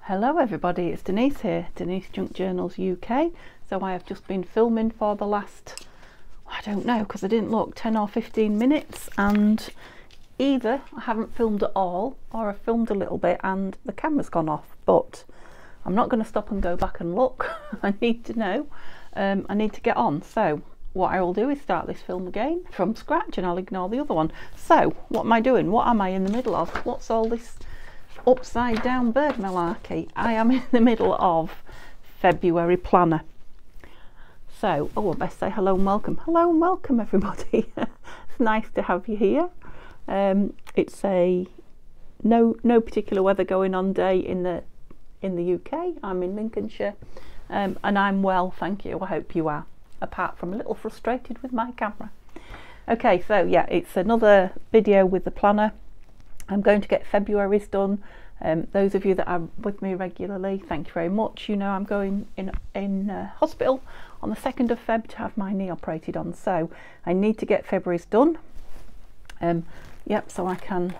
Hello everybody, it's Denise here, Denise Junk Journals UK. So I have just been filming for the last, I don't know, because I didn't look, 10 or 15 minutes, and either I haven't filmed at all or I've filmed a little bit and the camera's gone off. But I'm not going to stop and go back and look. I need to know, I need to get on. So what I will do is start this film again from scratch and I'll ignore the other one. So what am I doing? What am I in the middle of? What's all this upside down bird malarkey? I am in the middle of February planner. So, I best say hello and welcome. Hello and welcome everybody. It's nice to have you here. It's a no particular weather going on day in the UK. I'm in Lincolnshire, and I'm well, thank you. I hope you are, apart from a little frustrated with my camera. Okay, so yeah, it's another video with the planner. I'm going to get February's done. Those of you that are with me regularly, thank you very much. You know I'm going in hospital on the 2nd of Feb to have my knee operated on, so I need to get February's done. Yep, so I can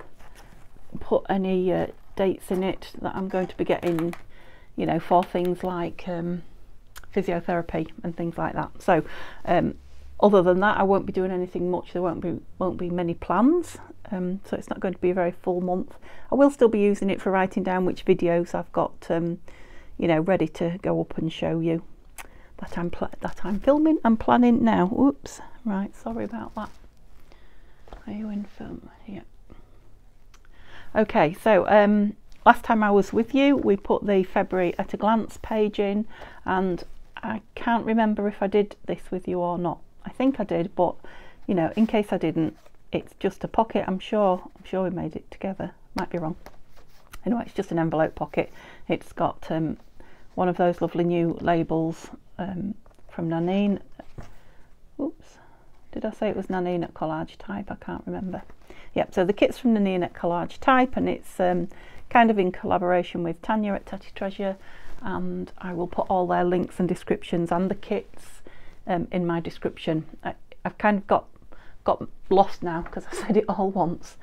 put any dates in it that I'm going to be getting, you know, for things like physiotherapy and things like that. So other than that, I won't be doing anything much. There won't be many plans, so it's not going to be a very full month. I will still be using it for writing down which videos I've got, you know, ready to go up and show you that I'm filming and planning now. Oops, right, sorry about that. Are you in film? Yeah. Okay, so last time I was with you, we put the February at a glance page in, and I can't remember if I did this with you or not. I think I did, but you know, in case I didn't, it's just a pocket. I'm sure we made it together. Might be wrong. Anyway, it's just an envelope pocket. It's got one of those lovely new labels from Nanine. Oops, did I say it was Nanine at Collagetype? I can't remember. Yep, so the kit's from Nanine at Collagetype, and it's kind of in collaboration with Tania at Tattytreasures, and I will put all their links and descriptions and the kits in my description. I've kind of got lost now because I said it all once,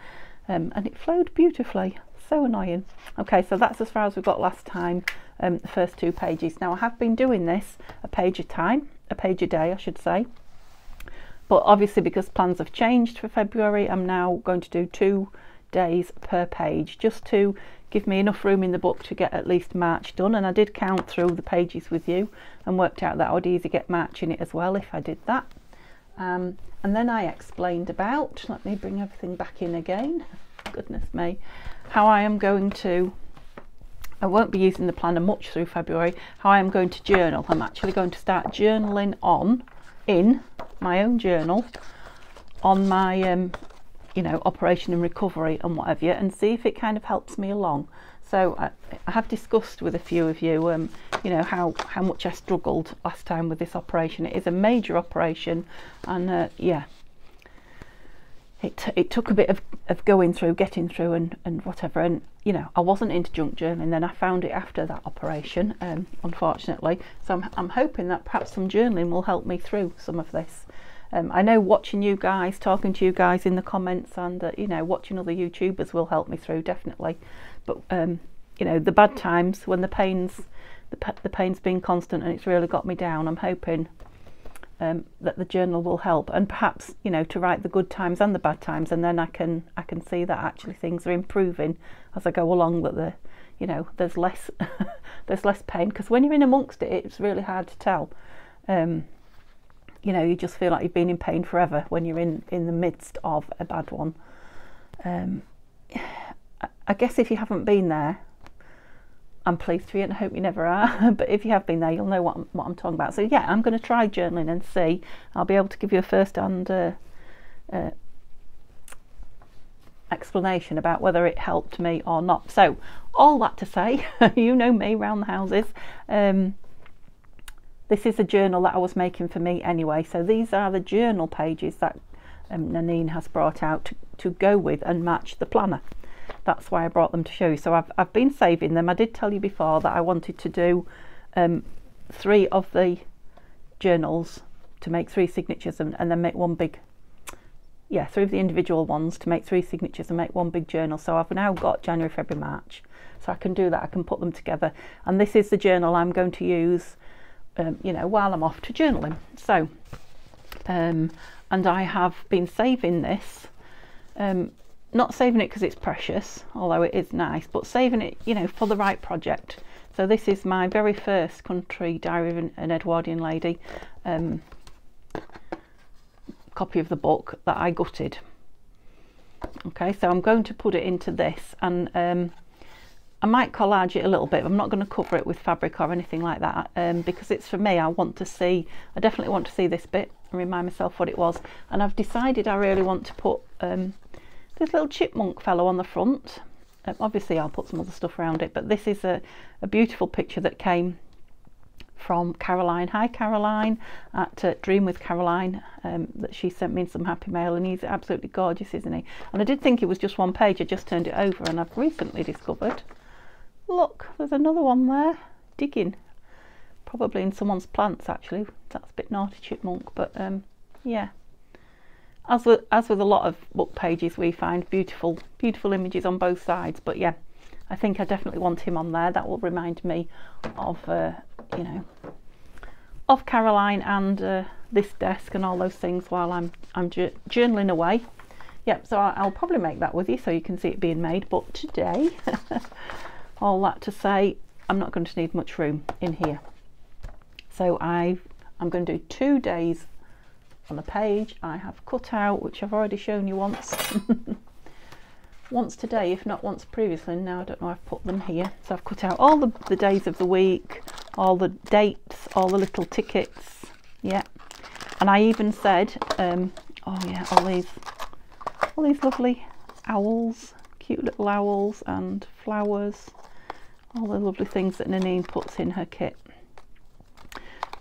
and it flowed beautifully. So annoying. Okay, so that's as far as we got last time, the first 2 pages. Now I have been doing this a page a time, a page a day I should say, but obviously because plans have changed for February, I'm now going to do 2 days per page, just to give me enough room in the book to get at least March done. And I did count through the pages with you and worked out that I would easily get March in it as well if I did that. And then I explained about, let me bring everything back in again, goodness me, how I am going to, I won't be using the planner much through February, how I am going to journal. I'm actually going to start journaling in my own journal on my you know, operation and recovery and whatever, and see if it kind of helps me along. So I have discussed with a few of you, you know, how much I struggled last time with this operation. It is a major operation, and yeah, it took a bit of going through, getting through, and whatever. And you know, I wasn't into junk journaling then. I found it after that operation, unfortunately. So I'm hoping that perhaps some journaling will help me through some of this. I know watching you guys, talking to you guys in the comments, and you know, watching other YouTubers will help me through, definitely. But you know, the bad times when the pain's been constant and it's really got me down, I'm hoping that the journal will help, and perhaps, you know, to write the good times and the bad times, and then I can see that actually things are improving as I go along. That the, you know, there's less there's less pain, because when you're in amongst it, it's really hard to tell. You know, you just feel like you've been in pain forever when you're in the midst of a bad one. I guess if you haven't been there, I'm pleased for you, and I hope you never are. But if you have been there, you'll know what I'm talking about. So yeah, I'm going to try journaling and see. I'll be able to give you a first-hand explanation about whether it helped me or not. So all that to say, you know me round the houses. This is a journal that I was making for me anyway, so these are the journal pages that Nanine has brought out to go with and match the planner. That's why I brought them to show you. So I've been saving them. I did tell you before that I wanted to do 3 of the journals, to make 3 signatures and then make one big, yeah, 3 of the individual ones to make 3 signatures and make one big journal. So I've now got January, February, March, so I can do that. I can put them together, and this is the journal I'm going to use you know, while I'm off to journaling. So and I have been saving this, not saving it because it's precious, although it is nice, but saving it, you know, for the right project. So this is my very first Country Diary of an Edwardian Lady copy of the book that I gutted. Okay, so I'm going to put it into this, and I might collage it a little bit. I'm not going to cover it with fabric or anything like that, because it's for me. I definitely want to see this bit and remind myself what it was. And I've decided I really want to put this little chipmunk fellow on the front. Obviously I'll put some other stuff around it, but this is a beautiful picture that came from Caroline. Hi Caroline at Dream with Caroline, that she sent me some happy mail, and he's absolutely gorgeous, isn't he? And I did think it was just one page. I just turned it over, and I've recently discovered, look, there's another one there digging, probably in someone's plants actually. That's a bit naughty chipmunk, but yeah, as with a lot of book pages, we find beautiful images on both sides. But yeah, I think I definitely want him on there. That will remind me of you know, of Caroline and this desk and all those things while I'm journaling away. Yep, so I'll probably make that with you so you can see it being made. But today, all that to say, I'm not going to need much room in here. So I'm going to do 2 days on the page. I have cut out, which I've already shown you once. Once today, if not once previously. Now I don't know, I've put them here. So I've cut out all the days of the week, all the dates, all the little tickets. Yeah, and I even said, oh yeah, all these lovely owls, cute little owls and flowers, all the lovely things that Nanine puts in her kit.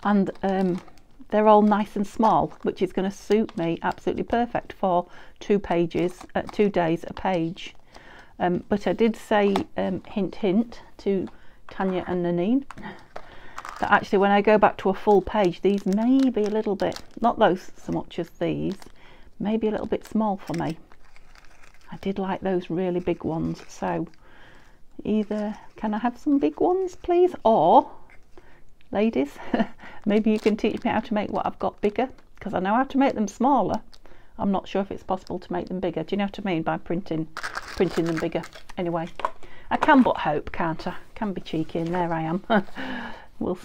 And they're all nice and small, which is going to suit me absolutely perfect for 2 pages, 2 days a page. But I did say, hint hint, to Tania and Nanine, that actually when I go back to a full page, these may be a little bit, not those so much as these, maybe a little bit small for me. I did like those really big ones, so either can I have some big ones please, or ladies, maybe you can teach me how to make what I've got bigger, because I know how to make them smaller. I'm not sure if it's possible to make them bigger. Do you know what I mean by printing them bigger? Anyway, I can but hope, can't I? Can be cheeky, and there I am. We'll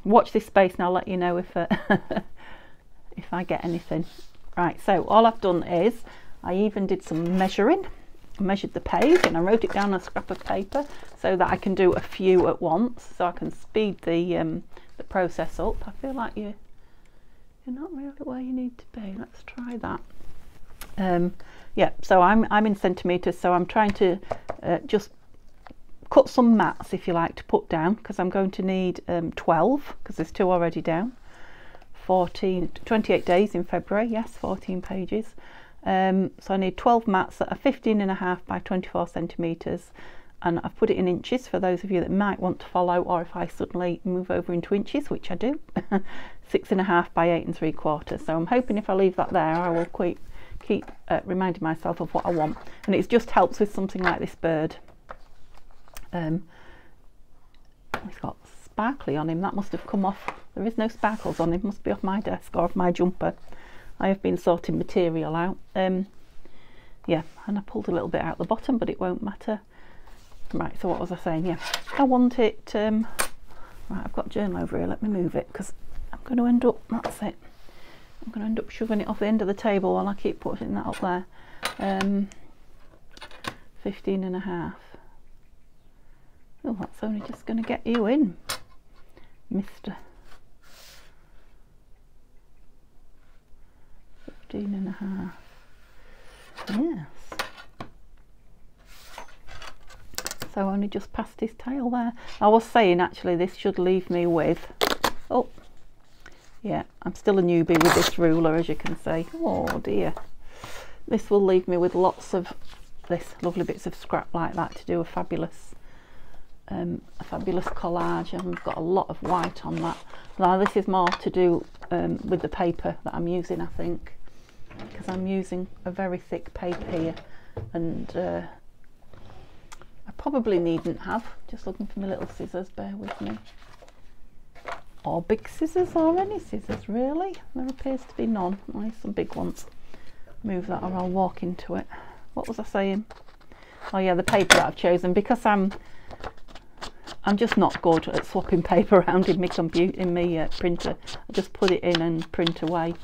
watch this space and I'll let you know if if I get anything. Right, so all I've done is I even did some measuring. I measured the page and I wrote it down on a scrap of paper so that I can do a few at once, so I can speed the process up. I feel like you're not really where you need to be. Let's try that. Yeah, so I'm in centimetres, so I'm trying to just cut some mats, if you like, to put down, because I'm going to need 12, because there's 2 already down. 28 days in February, yes, 14 pages. So I need 12 mats that are 15.5 by 24 centimetres, and I've put it in inches for those of you that might want to follow, or if I suddenly move over into inches, which I do. 6.5 by 8 3/4. So I'm hoping if I leave that there, I will keep reminding myself of what I want, and it just helps with something like this bird. He's got sparkly on him. That must have come off. There is no sparkles on him. Must be off my desk or off my jumper. I have been sorting material out. Yeah, and I pulled a little bit out the bottom, but it won't matter. Right, so what was I saying? Yeah, I want it. Right, I've got a journal over here. Let me move it, because I'm going to end up. That's it. I'm going to end up shoving it off the end of the table while I keep putting that up there. 15.5. Oh, that's only just going to get you in, Mr. 15.5. Yes. So only just past his tail there. I was saying actually this should leave me with, oh yeah, I'm still a newbie with this ruler, as you can see. Oh dear. This will leave me with lots of this lovely bits of scrap like that to do a fabulous collage, and we've got a lot of white on that. Now this is more to do with the paper that I'm using, I think. because I'm using a very thick paper here, and I probably needn't have. Just looking for my little scissors, bear with me. Or big scissors, or any scissors really. There appears to be none. Only some big ones. Move that or I'll walk into it. What was I saying? Oh yeah, the paper that I've chosen, because I'm just not good at swapping paper around in my computer, in my printer. I just put it in and print away.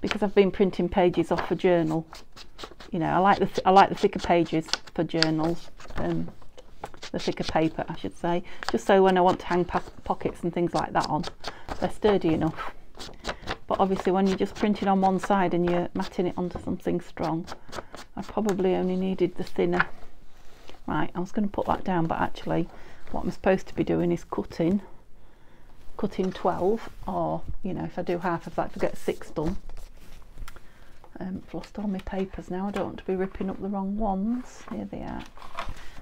Because I've been printing pages off a journal. You know, I like the thicker pages for journals. The thicker paper, I should say, just so when I want to hang pockets and things like that on, they're sturdy enough. But obviously when you're just printing on one side and you're matting it onto something strong, I probably only needed the thinner. Right, I was going to put that down, but actually what I'm supposed to be doing is cutting 12, or you know, if I do half of that, if I get 6 done. I've lost all my papers now. I don't want to be ripping up the wrong ones. Here they are.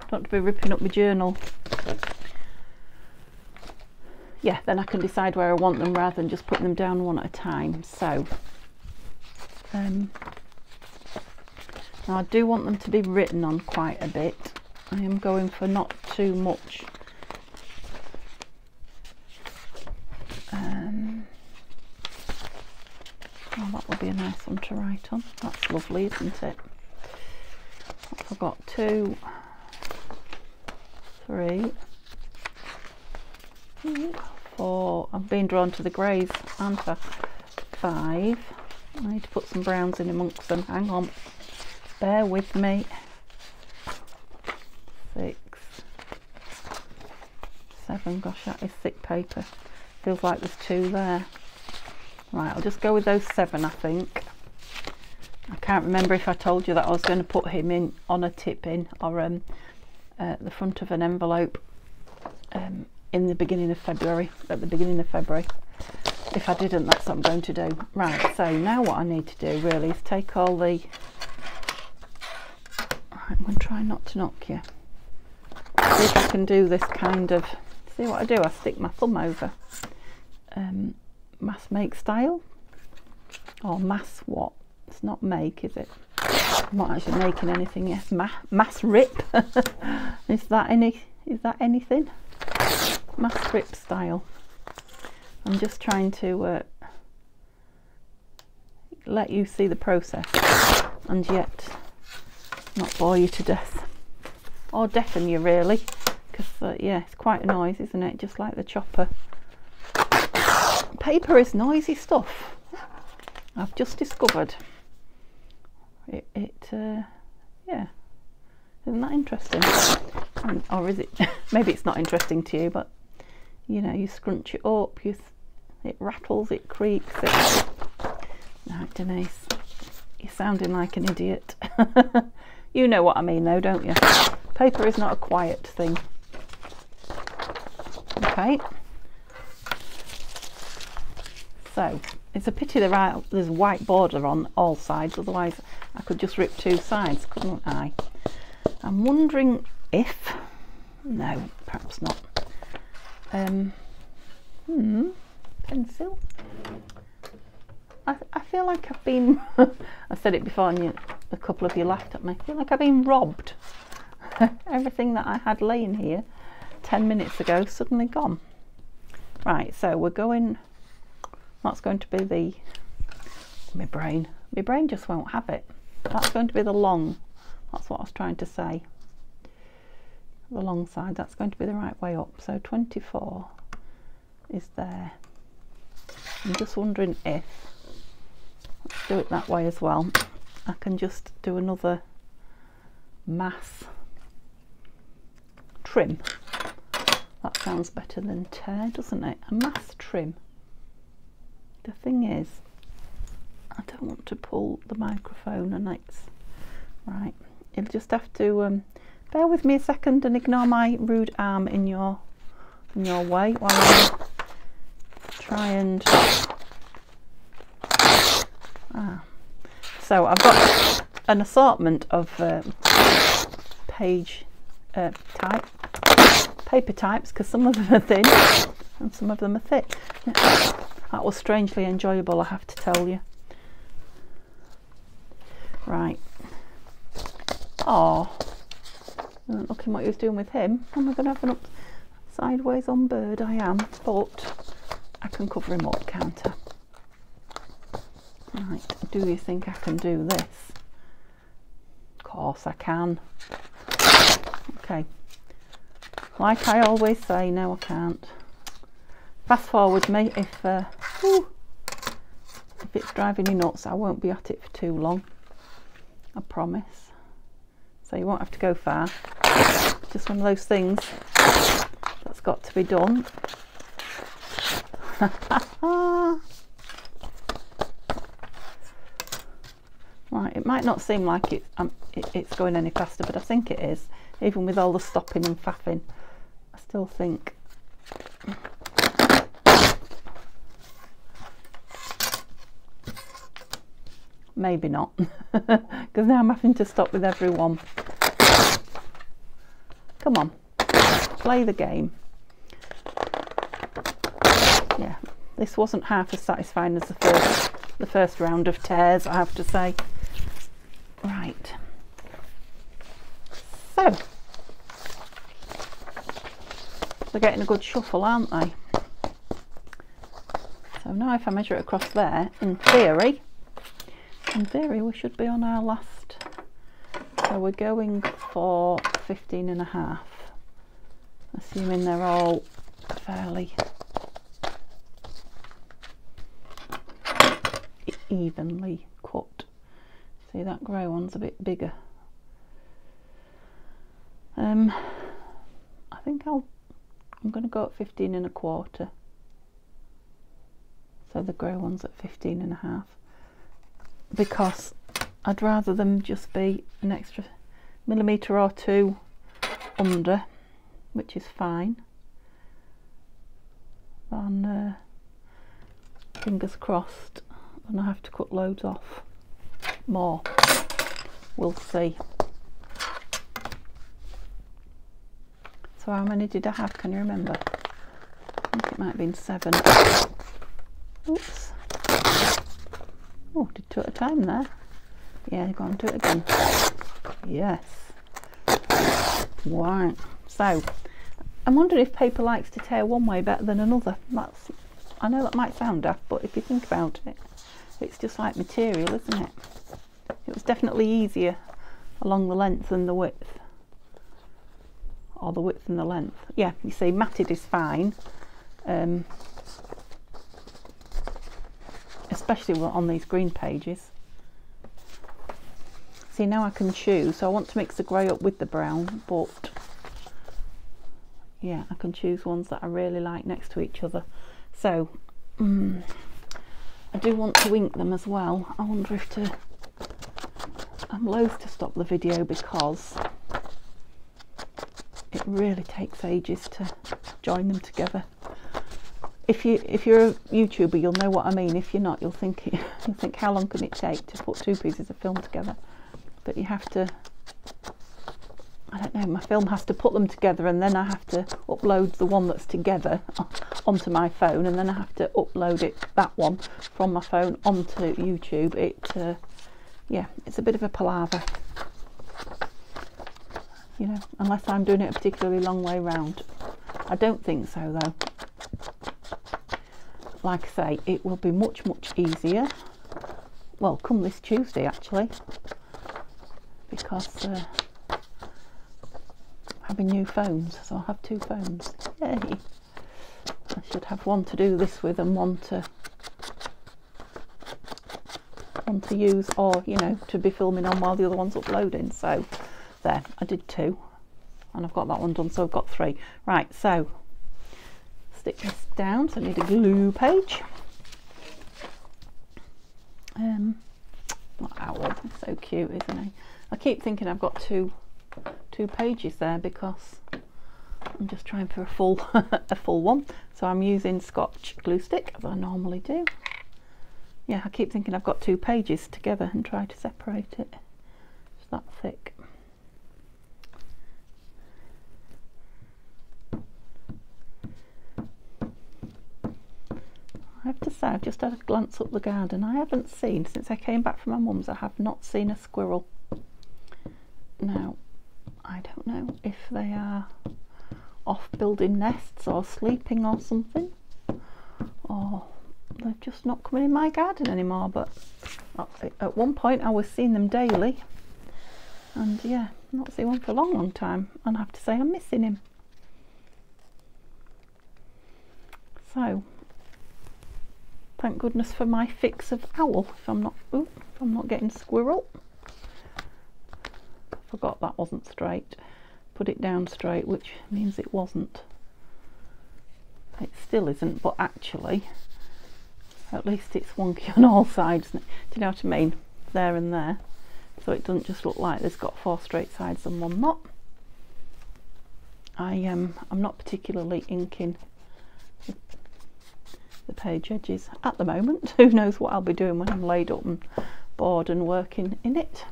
Don't want to be ripping up my journal. Yeah, then I can decide where I want them rather than just putting them down one at a time. So now I do want them to be written on quite a bit. I am going for not too much. Oh, that would be a nice one to write on. That's lovely, isn't it? I've got 2, 3, 4. I'm being drawn to the greys, aren't I? 5. I need to put some browns in amongst them. Hang on. Bear with me. 6, 7. Gosh, that is thick paper. Feels like there's 2 there. Right, I'll just go with those 7, I think. I can't remember if I told you that I was going to put him in on a tip in, or the front of an envelope in the beginning of February, at the beginning of February. If I didn't, that's what I'm going to do. Right, so now what I need to do really is take all the... Right, I'm going to try not to knock you. See if I can do this kind of... See what I do? I stick my thumb over. Mass make style, or mass what? It's not make, is it? I'm not actually making anything yet. Mass rip. Is that anything? Mass rip style. I'm just trying to let you see the process and yet not bore you to death, or deafen you really, because yeah, it's quite a noise, isn't it? Just like the chopper. Paper is noisy stuff. I've just discovered. Yeah, isn't that interesting? Or is it? Maybe it's not interesting to you, but you know, you scrunch it up, it rattles, it creaks. Right, Denise, you're sounding like an idiot. You know what I mean, though, don't you? Paper is not a quiet thing. Okay. So it's a pity there's white border on all sides, otherwise I could just rip 2 sides, couldn't I? I'm wondering if... No, perhaps not. Pencil. I feel like I've been... I said it before and a couple of you laughed at me. I feel like I've been robbed. Everything that I had laying here 10 minutes ago suddenly gone. Right, so we're going... That's going to be my brain just won't have it. That's going to be the long, that's what I was trying to say, the long side. That's going to be the right way up. So 24 is there. I'm just wondering if, let's do it that way as well, I can just do another mass trim. That sounds better than tear, doesn't it? A mass trim. The thing is, I don't want to pull the microphone, and it's right. You'll just have to bear with me a second and ignore my rude arm in your way while I try and. So I've got an assortment of paper types, because some of them are thin and some of them are thick. That was strangely enjoyable, I have to tell you. Right. Oh, looking what he was doing with him. Am I going to have an up sideways on bird? I am, but I can cover him up, can't I? Right, do you think I can do this? Of course I can. Okay, like I always say, no I can't. Fast forward me if it's driving you nuts. I won't be at it for too long, I promise. So you won't have to go far. It's just one of those things that's got to be done. Right, it might not seem like it's going any faster, but I think it is. Even with all the stopping and faffing, I still think. Maybe not, because now I'm having to stop with every one. Come on, play the game. Yeah, this wasn't half as satisfying as the first round of tears, I have to say. Right, so they're getting a good shuffle, aren't they? So now if I measure it across there, in theory we should be on our last. So we're going for 15.5, assuming they're all fairly evenly cut. See, that grey one's a bit bigger. I think I'm going to go at 15.25. So the grey one's at 15.5, because I'd rather them just be an extra millimetre or two under, which is fine, than fingers crossed and I have to cut loads off more. We'll see. So how many did I have? Can you remember? I think it might have been 7. Oops. Oh, did 2 at a time there. Yeah, go on, do it again. Yes. Right. So, I'm wondering if paper likes to tear one way better than another. I know that might sound daft, but if you think about it, it's just like material, isn't it? It was definitely easier along the length than the width. Or the width and the length. Yeah, you see, matted is fine. Especially on these green pages. See, now I can choose. So I want to mix the grey up with the brown, but yeah, I can choose ones that I really like next to each other. So I do want to ink them as well. I wonder if to... I'm loath to stop the video because it really takes ages to join them together. If you're a YouTuber, you'll know what I mean. If you're not, you'll think how long can it take to put 2 pieces of film together? But you have to, I don't know, my film has to put them together, and then I have to upload the one that's together onto my phone, and then I have to upload that one from my phone onto YouTube. Yeah, it's a bit of a palaver, you know, unless I'm doing it a particularly long way round. I don't think so though. Like I say, it will be much easier, well, come this Tuesday actually, because having new phones, so I'll have 2 phones. Yay! I should have one to do this with and one to use, or you know, to be filming on while the other one's uploading. So there, I did 2 and I've got that one done, so I've got 3. Right, so stick this down. So I need a glue page. What owl, so cute, isn't he? I keep thinking I've got two pages there because I'm just trying for a full a full one. So I'm using Scotch glue stick as I normally do. Yeah, I keep thinking I've got 2 pages together and try to separate it. It's that thick. have to say, I've just had a glance up the garden. I haven't seen, since I came back from my mum's, I have not seen a squirrel. Now, I don't know if they are off building nests or sleeping or something, or they're just not coming in my garden anymore, but at one point I was seeing them daily, and yeah, not seen one for a long time, and I have to say I'm missing him. So thank goodness for my fix of owl, if I'm not getting squirrel. Forgot that wasn't straight. Put it down straight, which means it wasn't. It still isn't, but actually at least it's wonky on all sides. Do you know what I mean? There and there, so it doesn't just look like there's got 4 straight sides and 1 not. I'm not particularly inking the page edges at the moment. Who knows what I'll be doing when I'm laid up and bored and working in it.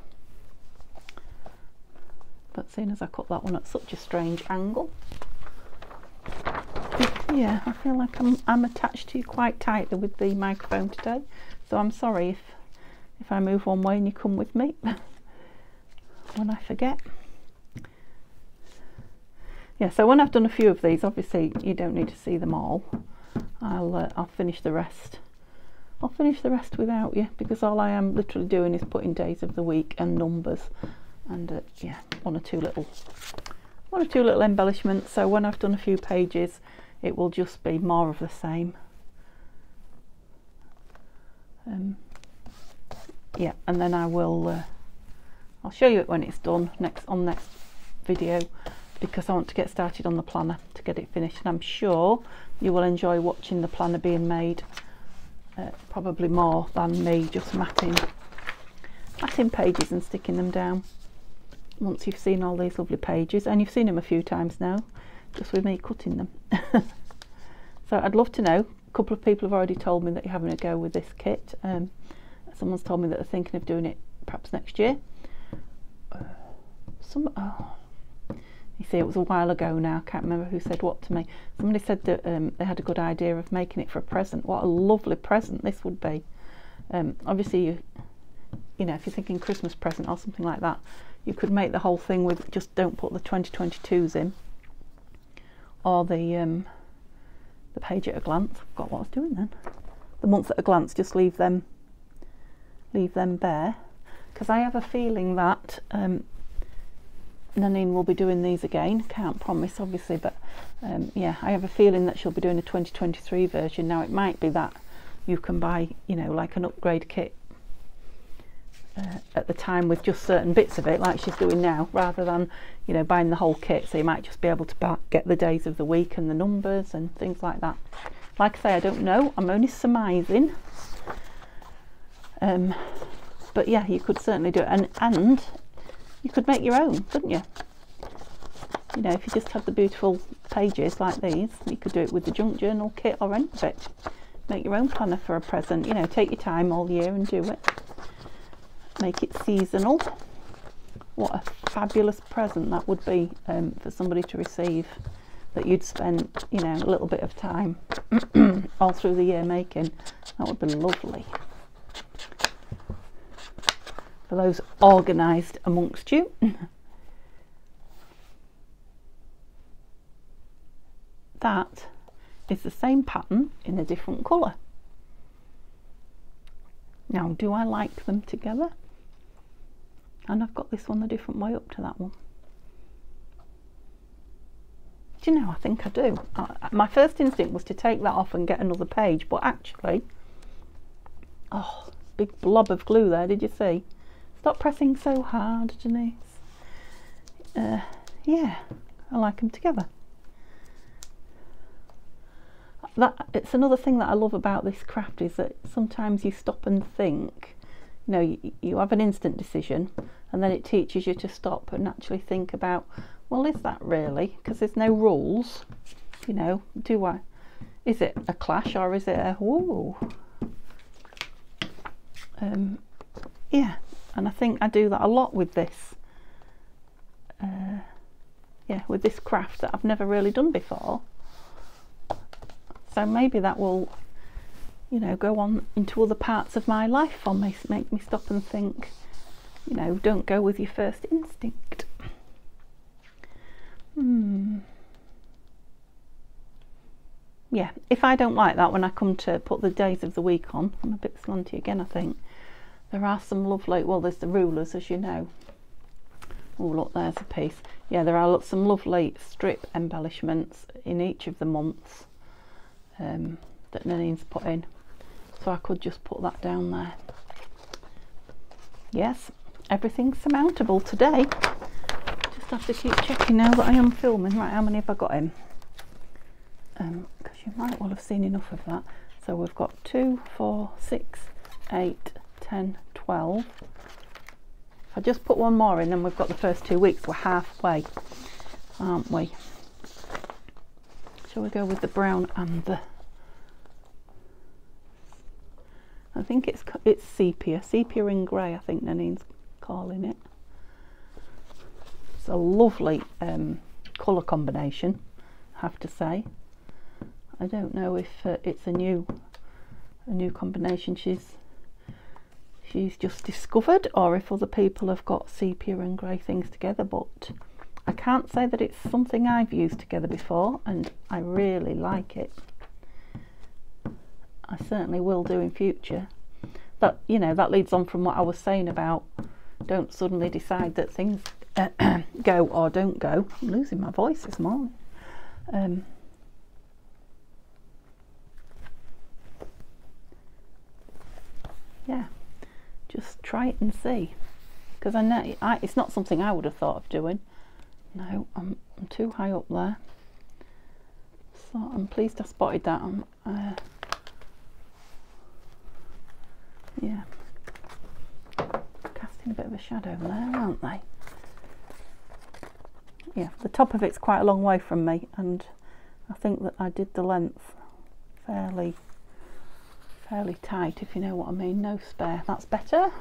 But seeing as I cut that one at such a strange angle, yeah, I feel like I'm attached to you quite tightly with the microphone today, so I'm sorry if I move one way and you come with me when I forget. Yeah, so when I've done a few of these, obviously you don't need to see them all. I'll finish the rest. I'll finish the rest without you, because all I am literally doing is putting days of the week and numbers, and yeah, one or two little embellishments. So when I've done a few pages, it will just be more of the same. Yeah, and then I will I'll show you it when it's done next video, because I want to get started on the planner to get it finished, and I'm sure you will enjoy watching the planner being made, probably more than me just matting pages and sticking them down. Once you've seen all these lovely pages, and you've seen them a few times now, just with me cutting them. So I'd love to know, a couple of people have already told me that you're having a go with this kit. Someone's told me that they're thinking of doing it perhaps next year. You see, it was a while ago now, I can't remember who said what to me. Somebody said that they had a good idea of making it for a present. What a lovely present this would be. Obviously, you know, if you're thinking Christmas present or something like that, you could make the whole thing with, just don't put the 2022s in, or the page at a glance. I forgot what I was doing then. The month at a glance, just leave them bare, because I have a feeling that Nanine will be doing these again. Can't promise obviously, but yeah, I have a feeling that she'll be doing a 2023 version. Now it might be that you can buy, you know, like an upgrade kit at the time with just certain bits of it, like she's doing now, rather than, you know, buying the whole kit. So you might just be able to get the days of the week and the numbers and things like that. Like I say, I don't know, I'm only surmising, but yeah, you could certainly do it, and you could make your own, couldn't you? You know, if you just had the beautiful pages like these, you could do it with the junk journal kit or any of it. Make your own planner for a present, you know, take your time all year and do it. Make it seasonal. What a fabulous present that would be for somebody to receive, that you'd spent, you know, a little bit of time all through the year making. That would be lovely. For those organised amongst you. That is the same pattern in a different colour. Now, do I like them together? And I've got this one a different way up to that one. Do you know, I think I do. My first instinct was to take that off and get another page, but actually, oh, big blob of glue there, did you see? Stop pressing so hard, Denise. Yeah, I like them together. It's another thing that I love about this craft, is that sometimes you stop and think. You know, you have an instant decision, and then it teaches you to stop and actually think about, well, is that really? Because there's no rules. You know, is it a clash, or is it a whoa? Yeah, and I think I do that a lot with this. Yeah, with this craft that I've never really done before. So maybe that will you know, go on into other parts of my life or make me stop and think, you know, don't go with your first instinct. Yeah, if I don't like that when I come to put the days of the week on, I'm a bit slanty again, I think. There are some lovely, well, there's the rulers, as you know. Oh, look, there's a piece. Yeah, there are some lovely strip embellishments in each of the months that Nanine's put in. So I could just put that down there. Yes, everything's surmountable today. Just have to keep checking now that I am filming. Right, how many have I got in? Because you might well have seen enough of that. So we've got 2, 4, 6, 8, 10, 12. If I just put one more in, then we've got the first 2 weeks. We're halfway, aren't we? Shall we go with the brown and the... I think it's sepia and grey, I think Nanine's calling it. It's a lovely colour combination, I have to say. I don't know if it's a new combination she's just discovered, or if other people have got sepia and grey things together, but I can't say that it's something I've used together before, and I really like it. I certainly will do in future. But you know, that leads on from what I was saying about don't suddenly decide that things go or don't go. I'm losing my voice this morning. Yeah, just try it and see, because I know it's not something I would have thought of doing. No, I'm too high up there, so I'm pleased I spotted that. Yeah, casting a bit of a shadow there, aren't they? Yeah, the top of it's quite a long way from me, and I think that I did the length fairly tight, if you know what I mean. No spare. That's better.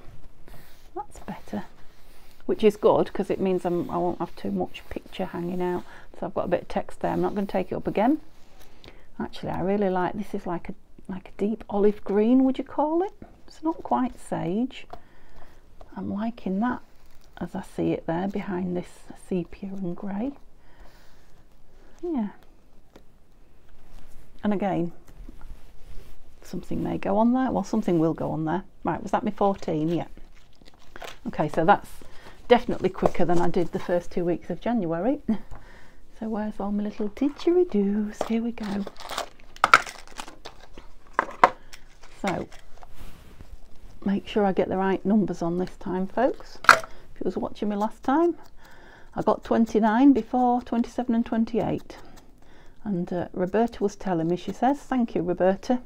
That's better, which is good, because it means I won't have too much picture hanging out. So I've got a bit of text there. I'm not going to take it up again. Actually, I really like this. Is like a deep olive green, would you call it? It's not quite sage. I'm liking that as I see it there behind this sepia and grey. Yeah. And again, something may go on there. Well, something will go on there. Right, was that my 14? Yeah. Okay, so that's definitely quicker than I did the first 2 weeks of January. So where's all my little didgeridoos? Here we go. So make sure I get the right numbers on this time, folks. If you was watching me last time, I got 29 before 27 and 28. And Roberta was telling me, she says, thank you, Roberta.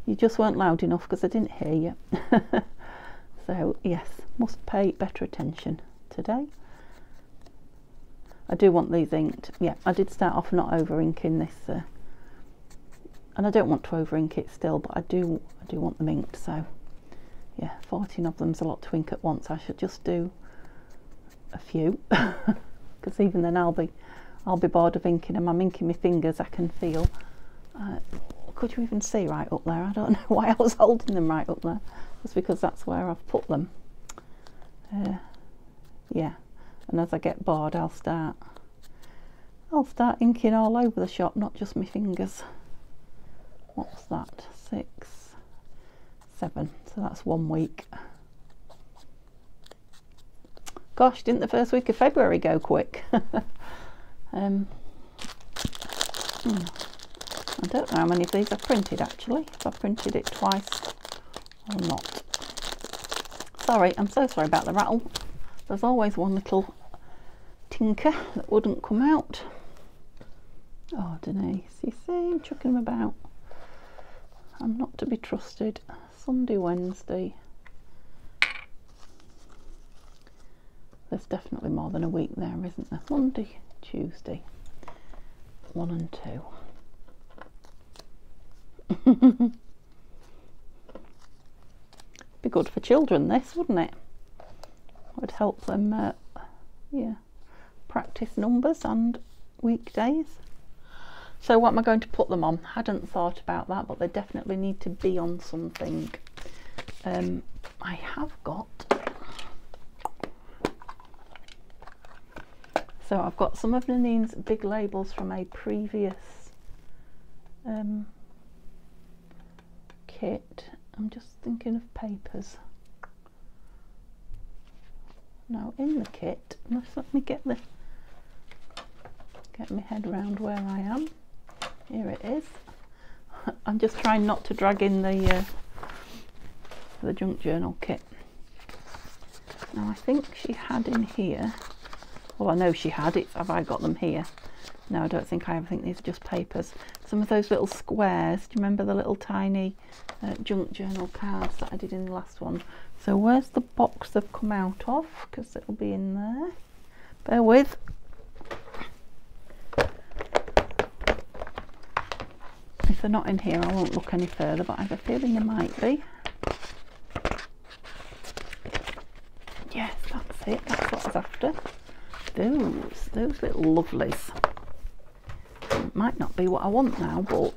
You just weren't loud enough because I didn't hear you. So yes, must pay better attention today. I do want these inked. Yeah, I did start off not over inking this, and I don't want to over ink it still, but I do want them inked. So yeah, 14 of them's a lot to ink at once. I should just do a few, because even then I'll be bored of inking them. I'm inking my fingers, I can feel. Could you even see right up there? I don't know why I was holding them right up there. It's because that's where I've put them. Yeah, and as I get bored, I'll start inking all over the shop, not just my fingers. What's that? 6, 7. So that's 1 week. Gosh, didn't the first week of February go quick? I don't know how many of these I've printed actually, if I've printed it twice or not. Sorry, I'm so sorry about the rattle. There's always one little tinker that wouldn't come out. Oh, Denise, you see, I'm chucking them about. I'm not to be trusted. Sunday, Wednesday. There's definitely more than a week there, isn't there? Monday, Tuesday, 1 and 2. Be good for children, this, wouldn't it? Would help them, yeah, practice numbers and weekdays. So what am I going to put them on? Hadn't thought about that, but they definitely need to be on something. I have got, so I've got some of Nanine's big labels from a previous kit. I'm just thinking of papers. Now in the kit, let me get my head around where I am. Here it is. I'm just trying not to drag in the junk journal kit. Now I think she had in here, well I know she had it, have I got them here? No, I don't think I have. I think these are just papers. Some of those little squares, do you remember the little tiny junk journal cards that I did in the last one? So where's the box they've come out of? Because it'll be in there. Bear with. If they're not in here, I won't look any further, but I have a feeling they might be. Yes, that's it. That's what I was after. Those little lovelies. It might not be what I want now, but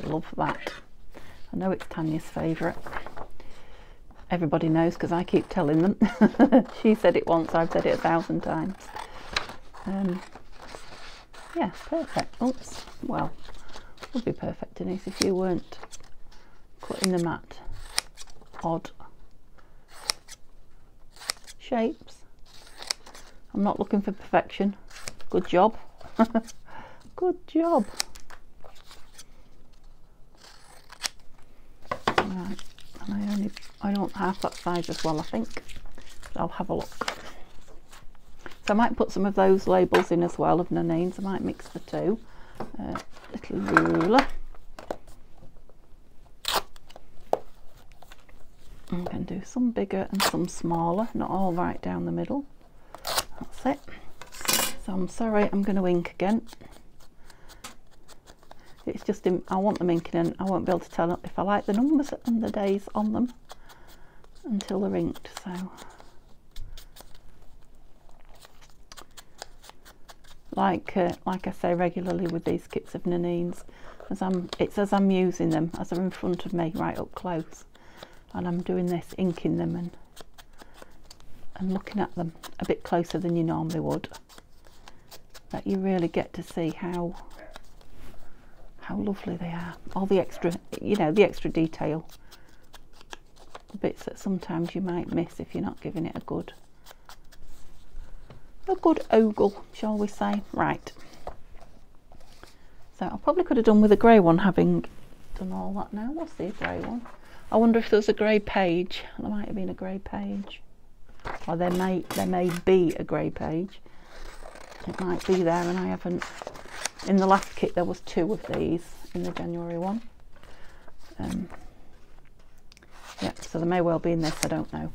love that. I know it's Tania's favourite. Everybody knows because I keep telling them. She said it once, I've said it 1,000 times. Yeah, perfect. Oops. Well, would be perfect, Denise, if you weren't cutting them at odd shapes. I'm not looking for perfection. Good job. Good job. Right, and I don't half that size as well, I think. But I'll have a look. So I might put some of those labels in as well of Nanine's. I might mix the two. Little ruler. I'm going to do some bigger and some smaller, not all right down the middle. That's it. So I'm sorry, I'm going to ink again. It's just, I want them inking and I won't be able to tell if I like the numbers and the days on them until they're inked. So, like I say regularly with these kits of Nanine's, it's as I'm using them, as they're in front of me right up close, and I'm doing this, inking them and looking at them a bit closer than you normally would, that you really get to see how lovely they are. All the extra, you know, the extra detail, the bits that sometimes you might miss if you're not giving it a good ogle, shall we say. Right, so I probably could have done with a grey one, having done all that. Now we'll see a grey one. I wonder if there's a grey page. There might have been a grey page, or there may be a grey page. It might be there and I haven't. In the last kit there was 2 of these in the January one. Yeah, so there may well be in this, I don't know.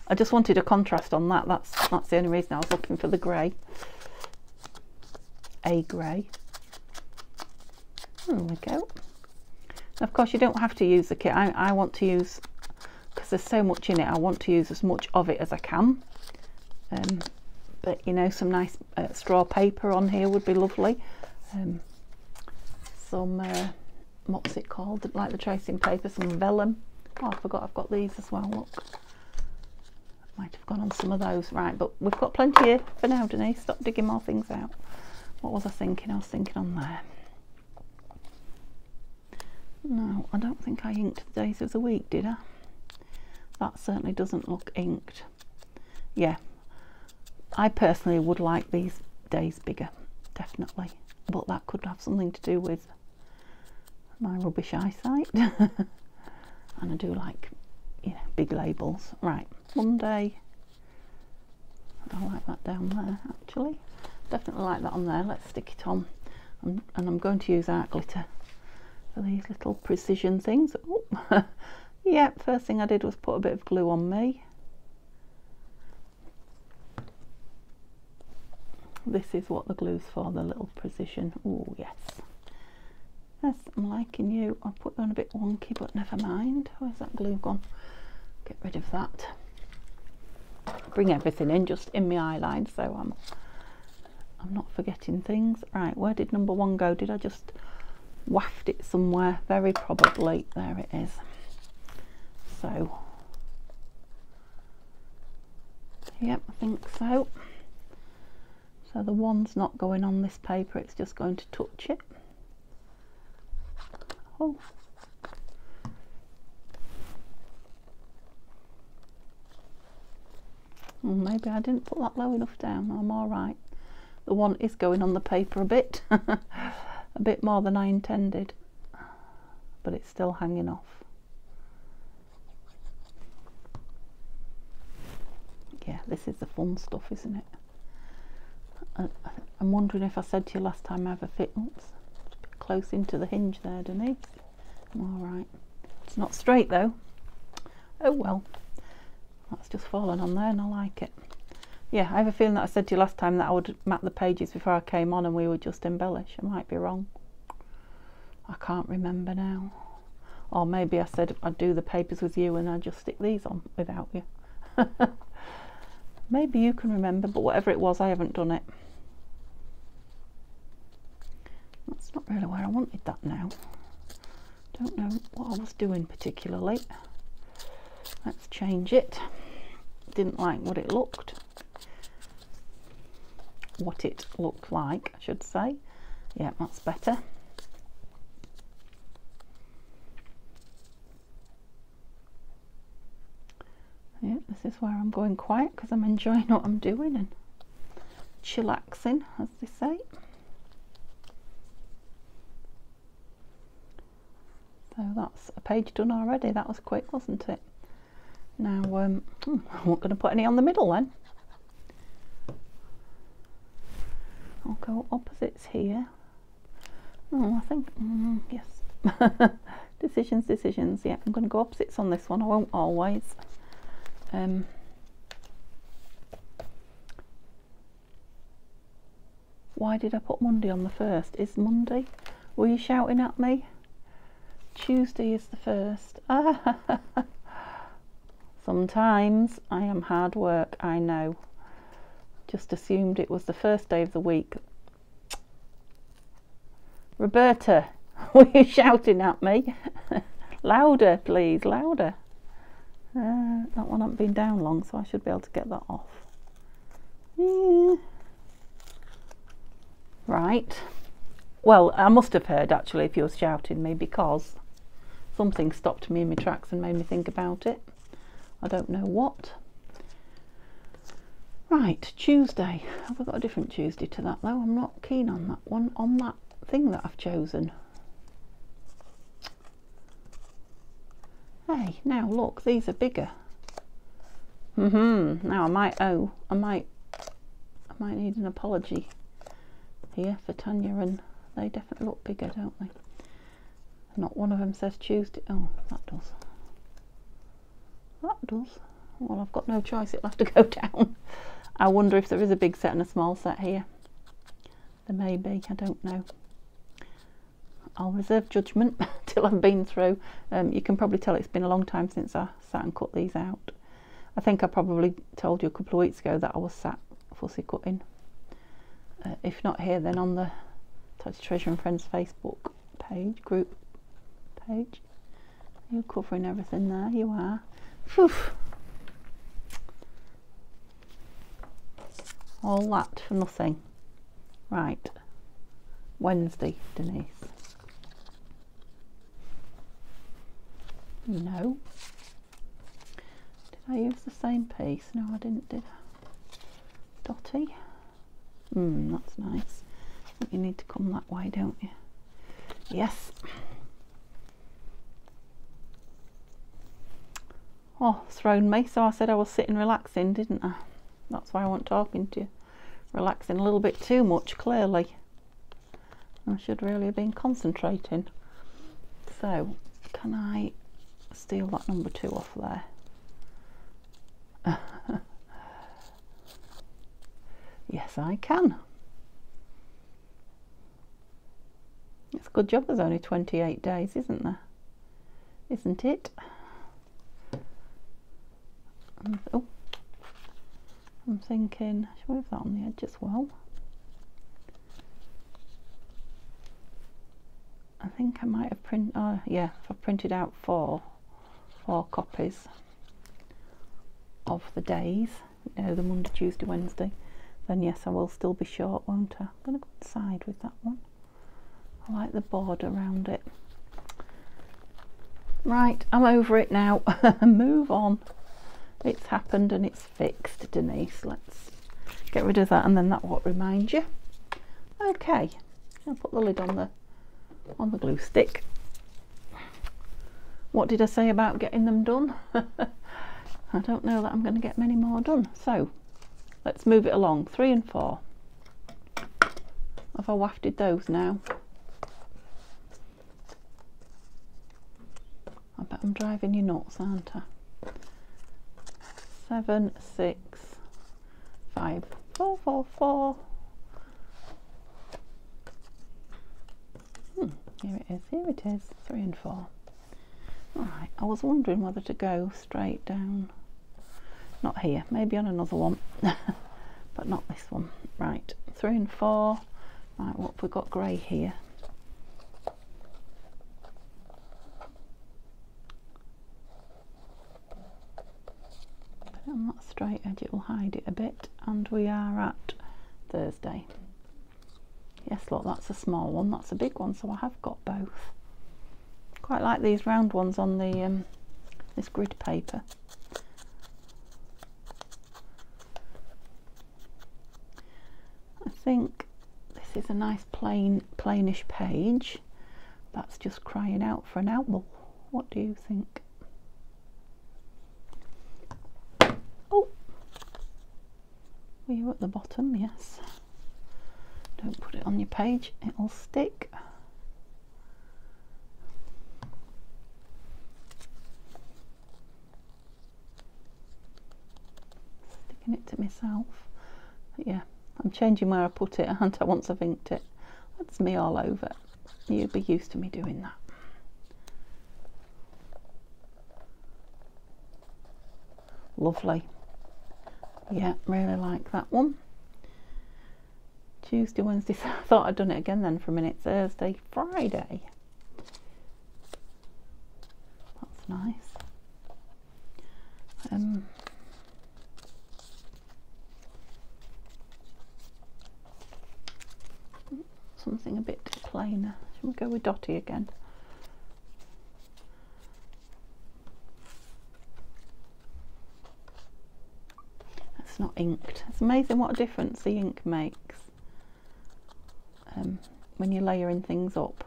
I just wanted a contrast on that. That's the only reason I was looking for the grey. A grey. There we go. Of course you don't have to use the kit. I want to use, because there's so much in it, I want to use as much of it as I can. But you know, some nice straw paper on here would be lovely. Some what's it called, like the tracing paper, some vellum. Oh, I forgot I've got these as well, look. Might have gone on some of those. Right, but we've got plenty here for now, Denise. Stop digging more things out. What was I thinking? I was thinking on there. No, I don't think I inked the days of the week, did I? That certainly doesn't look inked. Yeah, I personally would like these days bigger, definitely. But that could have something to do with my rubbish eyesight. And I do like, you know, big labels. Right, Monday. I like that down there, actually. Definitely like that on there. Let's stick it on. And I'm going to use art glitter for these little precision things. Oh. Yeah, first thing I did was put a bit of glue on me. This is what the glue's for, the little precision. Oh yes. Yes, I'm liking you. I'll put you on a bit wonky, but never mind. Where's that glue gone? Get rid of that. bring everything in just in my eyeline, so I'm not forgetting things. Right, where did number 1 go? Did I just waft it somewhere? Very probably. There it is. So, yep, I think so. So the 1's not going on this paper, it's just going to touch it. Oh. Maybe I didn't put that low enough down. I'm all right. The 1 is going on the paper a bit. A bit more than I intended. But it's still hanging off. Yeah, this is the fun stuff, isn't it? I'm wondering if I said to you last time I have a fit. Oops, it's a bit close into the hinge there, Denise. All right. It's not straight though. Oh well. That's just fallen on there and I like it. Yeah, I have a feeling that I said to you last time that I would map the pages before I came on and we would just embellish. I might be wrong. I can't remember now. Or maybe I said I'd do the papers with you and I'd just stick these on without you. Maybe you can remember, but whatever it was, I haven't done it. That's not really where I wanted that now. Don't know what I was doing particularly. Let's change it. Didn't like what it looked. What it looked like, I should say. Yeah, that's better. Yeah, this is where I'm going quiet because I'm enjoying what I'm doing and chillaxing, as they say. So that's a page done already. That was quick, wasn't it? Now, I'm not going to put any on the middle then. I'll go opposites here. Oh, I think, yes. Decisions. Yeah, I'm going to go opposites on this one. I won't always. Why did I put Monday on the 1st? Is Monday? Were you shouting at me? Tuesday is the 1st. Sometimes I am hard work, I know. Just assumed it was the first day of the week. Roberta, were you shouting at me? Louder, please, louder. That one hasn't been down long, so I should be able to get that off. Yeah. Right. Well, I must have heard actually if you were shouting me, because something stopped me in my tracks and made me think about it. I don't know what. Right, Tuesday. Have I got a different Tuesday to that though? I'm not keen on that one, on that thing that I've chosen. Hey, now look, these are bigger. Now I might need an apology here for Tanya, and they definitely look bigger, don't they? Not one of them says Tuesday. Oh, that does. That does. Well, I've got no choice, it'll have to go down. I wonder if there is a big set and a small set here. There may be, I don't know. I'll reserve judgment till I've been through. You can probably tell it's been a long time since I sat and cut these out. I think I probably told you a couple of weeks ago that I was sat fussy cutting. If not here, then on the Tattytreasures and Friends Facebook page, group page. You're covering everything there, you are. Whew. All that for nothing. Right. Wednesday, Denise. No. Did I use the same piece? No, I didn't, did I? Dotty. That's nice. But you need to come that way, don't you? Yes. Oh, thrown me. So I said I was sitting relaxing, didn't I? That's why I wasn't talking to you. Relaxing a little bit too much, clearly. I should really have been concentrating. So, can I steal that number 2 off there? Yes, I can. It's a good job there's only 28 days, isn't there? Isn't it? Oh. I'm thinking, should we have that on the edge as well? I think I might have printed, oh yeah, if I printed out four copies of the days, you know, the Monday, Tuesday, Wednesday, then yes, I will still be short, won't I? I'm going to go inside with that one. I like the border around it. Right, I'm over it now. Move on. It's happened and it's fixed, Denise. Let's get rid of that, and then that will remind you. Okay, I'll put the lid on the glue stick. What did I say about getting them done? I don't know that I'm going to get many more done. So let's move it along. 3 and 4. Have I wafted those now? I bet I'm driving you nuts, aren't I? 7, 6, 5, 4, 4, 4. Here it is, here it is. 3 and 4. Alright, I was wondering whether to go straight down. Not here, maybe on another one, but not this one. Right, 3 and 4. Right, what have we got grey here? Put it on that straight edge, it will hide it a bit. And we are at Thursday. Yes, look, that's a small one, that's a big one, so I have got both. Quite like these round ones on the this grid paper. I think this is a nice plainish page. That's just crying out for an owl. What do you think? Oh, were you at the bottom? Yes. Don't put it on your page, it'll stick. Sticking it to myself. But yeah, I'm changing where I put it, aren't I, once I've inked it. That's me all over. You'd be used to me doing that. Lovely. Yeah, really like that one. Tuesday, Wednesday, I thought I'd done it again then for a minute. Thursday, Friday. That's nice. Something a bit plainer. Shall we go with Dotty again? That's not inked. It's amazing what a difference the ink makes. When you're layering things up,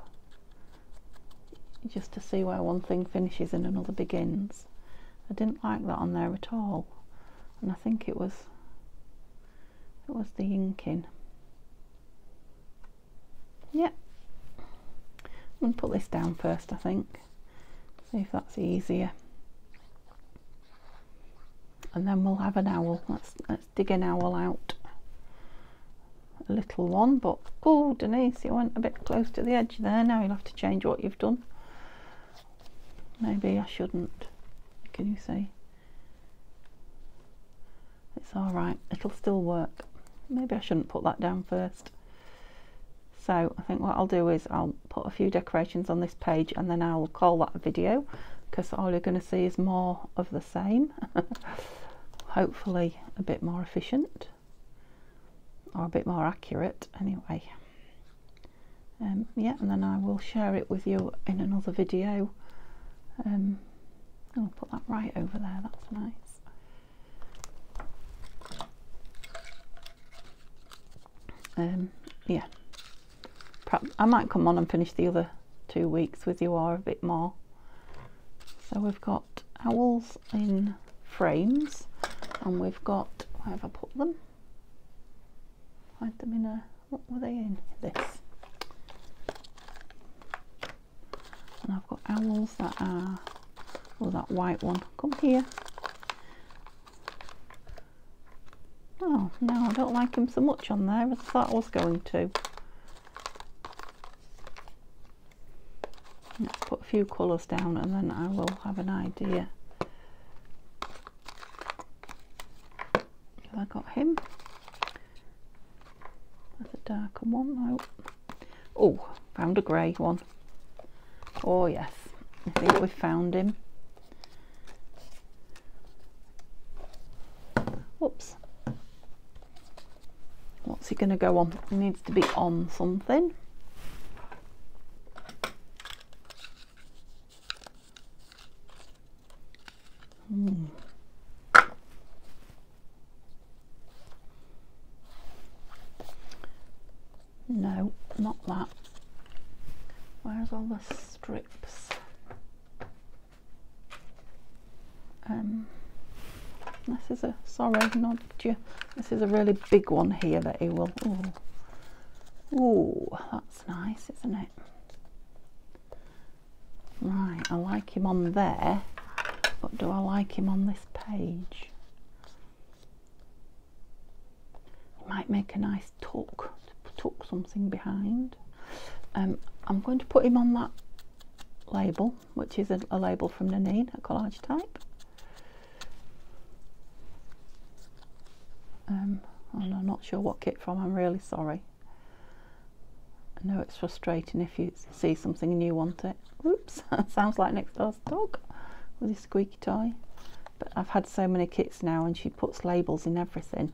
just to see where one thing finishes and another begins. I didn't like that on there at all, and I think it was the inking. Yeah, I'm going to put this down first, I think, see if that's easier, and then we'll have an owl. Let's dig an owl out. A little one, but oh, Denise, you went a bit close to the edge there. Now you'll have to change what you've done. Maybe I shouldn't. Can you see? It's all right, it'll still work. Maybe I shouldn't put that down first. So I think what I'll do is I'll put a few decorations on this page, and then I'll call that a video, because all you're going to see is more of the same. Hopefully a bit more efficient, or a bit more accurate anyway. Yeah, and then I will share it with you in another video. I'll put that right over there, that's nice. Yeah, perhaps I might come on and finish the other 2 weeks with you, or a bit more. So we've got owls in frames, and we've got, where have I put them? Hide them in a, what were they in? This. And I've got owls that are, oh, that white one, come here. Oh, no, I don't like them so much on there as I thought I was going to. Let's put a few colours down, and then I will have an idea Have I got him? That's a darker one. No. Oh, found a grey one. Oh yes, I think we've found him. Whoops. What's he going to go on? He needs to be on something. No, not that. Where's all the strips? This is a, sorry, not you. This is a really big one here that he will. Ooh, that's nice, isn't it? Right, I like him on there, but do I like him on this page? He might make a nice tuck something behind. I'm going to put him on that label, which is a label from Nanine, a Collagetype. And I'm not sure what kit from, I'm really sorry. I know it's frustrating if you see something and you want it. Oops, that sounds like next door's dog with his squeaky toy. But I've had so many kits now and she puts labels in everything.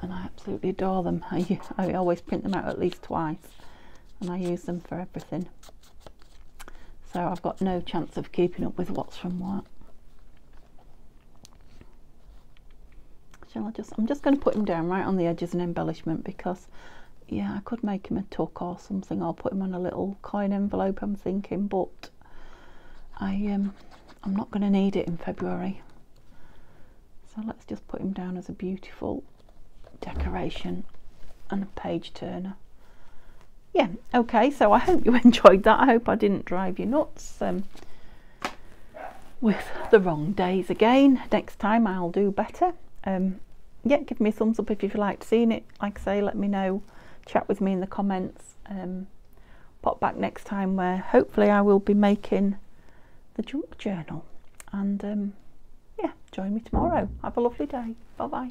And I absolutely adore them. I always print them out at least twice and I use them for everything. So I've got no chance of keeping up with what's from what. I'm just going to put him down right on the edge as an embellishment because, yeah, I could make him a tuck or something, or put him on a little coin envelope, I'm thinking, but I'm not going to need it in February. So let's just put him down as a beautiful decoration and a page turner. Yeah, okay, so I hope you enjoyed that. I hope I didn't drive you nuts with the wrong days again. Next time I'll do better. Yeah, give me a thumbs up if you've liked seeing it. Like I say, let me know, chat with me in the comments. Pop back next time where hopefully I will be making the junk journal. And yeah, join me tomorrow. Have a lovely day. Bye bye.